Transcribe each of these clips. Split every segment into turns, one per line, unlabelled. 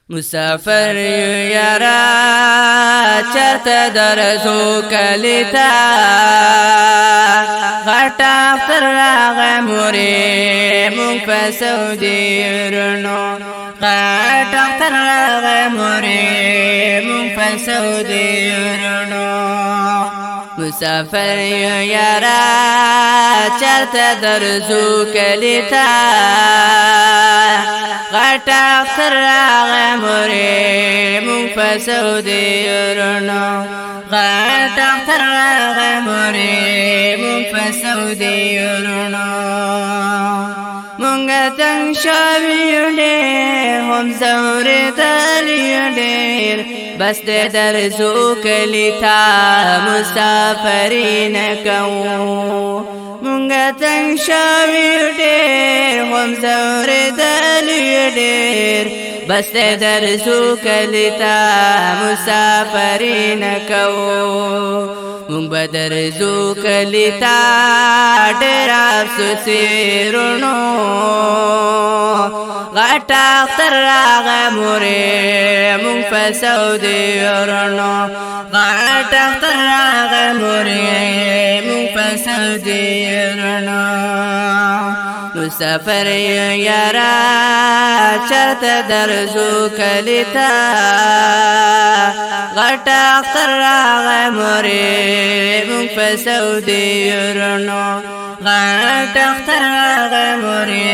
مسافر یارا چرته درځو کلیتا غټا اختر راغی مورې مونږ په سعودي ورنو غټا اختر راغی مورې مونږ په سعودي ورنو مسافر یارا چرته درځو کلیتا غټا اختر راغی مورې مونږ په سعودي ورنو غټا اختر راغی مورې مونږ په سعودي ورنو مونږ تنګ شوي ډېر هم ځورېدلي ډېر بس دې درځو کلیتا مسافري نه کوو مونږ تنګ شوي ډېر هم ځورېدلي ډېر بس دې درځو کلیتا مسافري نه کوو مونږ به درځو کلیتا ډېر افسوس ورنو غټا اختر راغی مورې مونږ په سعودي ورنو غټا اختر راغی مورې مونږ په سعودي ورنو مسافر یارا چرته درځو کلیتا غټا اختر راغی مورې مونږ په سعودي ورنو غټا اختر راغی مورې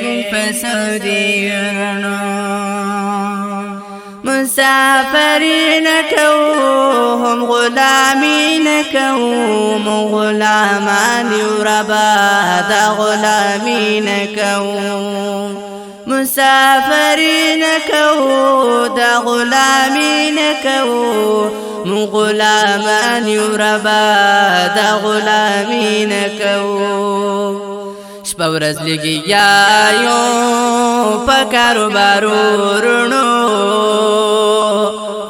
مونږ په سعودي ورنو مسافری نه کوو هم غلامي نه کوو مونږ غلامان یو ربا دا غلامي نه کوو مسافری نه کوو دا غلامي نه کوو مونږ غلامان یو ربا دا غلامي نه کوو شپه ورځ لګیا یو په کاروبارو ورنو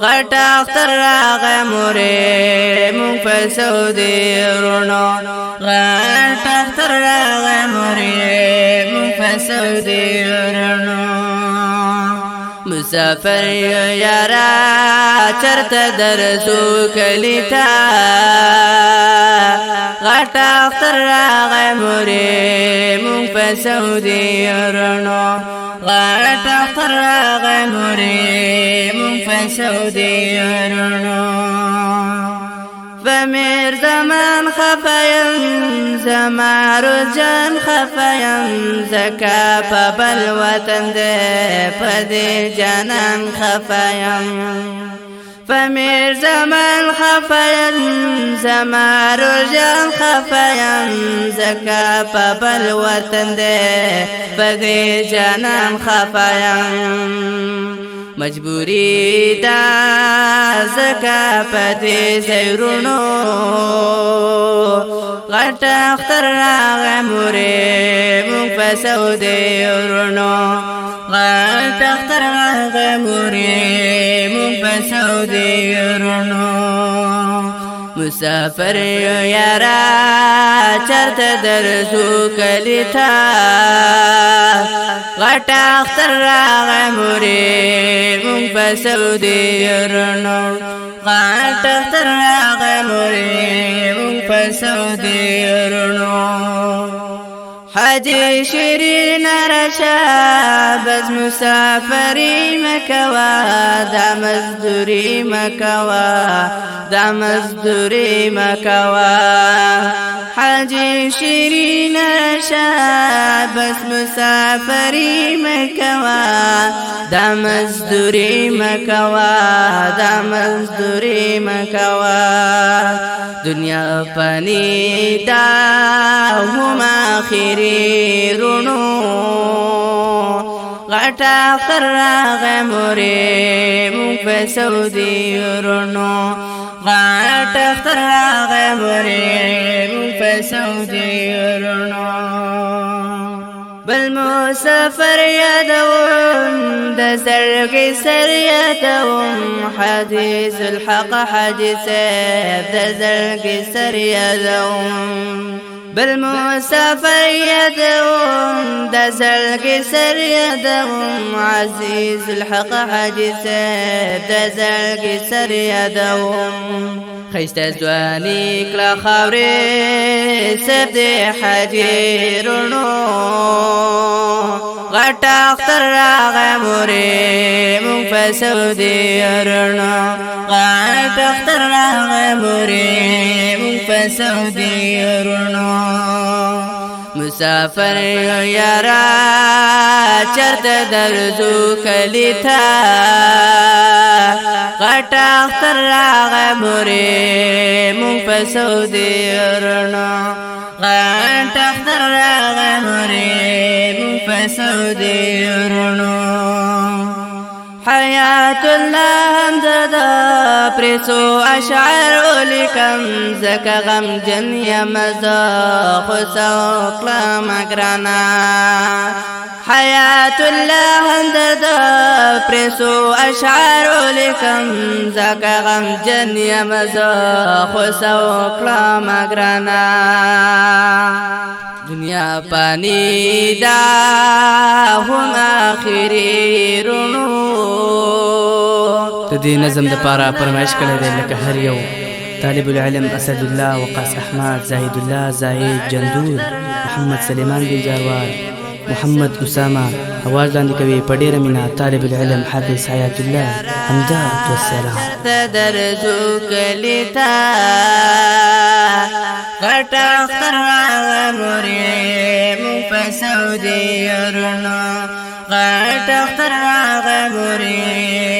غټا اختر راغی مورې مونږ په سعودي ورنو غټا اختر راغی مورې مونږ په سعودي ورنو مسافر یارا چرته درځو کلیتا غټا اختر راغی مورې مونږ په سعودي ورنو غټا اختر راغی مورې مونږ په سعودي ورنو فمیر زمان خفایم زما رجان خفایم زکا په بل وطن دې په دې جانان خفایم فمیر زمان خفایم زما رجان خفایم زکا په بل وطن دې په دې جانان خفایم مجبوری دا زکا پدې زیرونو غټا اختر راغی مورې مونږ په سعودي ورنو غټا اختر راغی مورې مونږ په سعودي ورنو مسافر یارا چرته درځو کلیتا غټا اختر راغی مورې مونږ په سعودي ورنو غټا اختر راغی مورې مونږ په سعودي ورنو حاجی شیرین رشا بس مسافری مکوا دا مزدوری مکوا دا مزدوری مکوا حاجی شیرین رشا بس مسافری مکوا دا مزدوری مکوا دا مزدوری مکوا دنیا پانی دا هم آخری رونو غټا اختر راغی مورې مونږ په سعودي ورنو غټا اختر راغی مورې مونږ په سعودي ورنو بل مسافر یادوم د زړګي سر یادوم حدیث الحق حدیث د زړګي سر یادوم بالمسافر يدوم دزلق سر يدوم عزيز الحق حديث دزلق سر يدوم خيست زواني كلا خاوري سبدي حجيرونو غټ اختر راغ موري مون فسودي يرنو غټ اختر راغ موري مون فسودي يرنو مسافر يارا چرت درزو کلیتا غټ اختر راغ موري مون فسودي يرنو غټ اختر راغ موري مون فسودي يرنو حياة الله همددا پرسو اشعر لکم زکا غم جن یمزا خسو کلام اگرانا حياة الله همددا پرسو اشعر لکم زکا غم جن یمزا خسو کلام اگرانا دنیا پانی دا هم آخری رونو
تدي نظم دپارا فرمایش کړی دی لکه هر یو طالب العلم اسد الله وقاص احمد زاهد الله زاهد جندور محمد سليمان بن جاروال محمد اسامه اواز لاندې کوي په ډیره مینه طالب العلم حافظ حیات الله حمدات والسلام
تدرزو کلیتا غټ اختر راغ موري مون فسودي يرنو غټ اختر راغ موري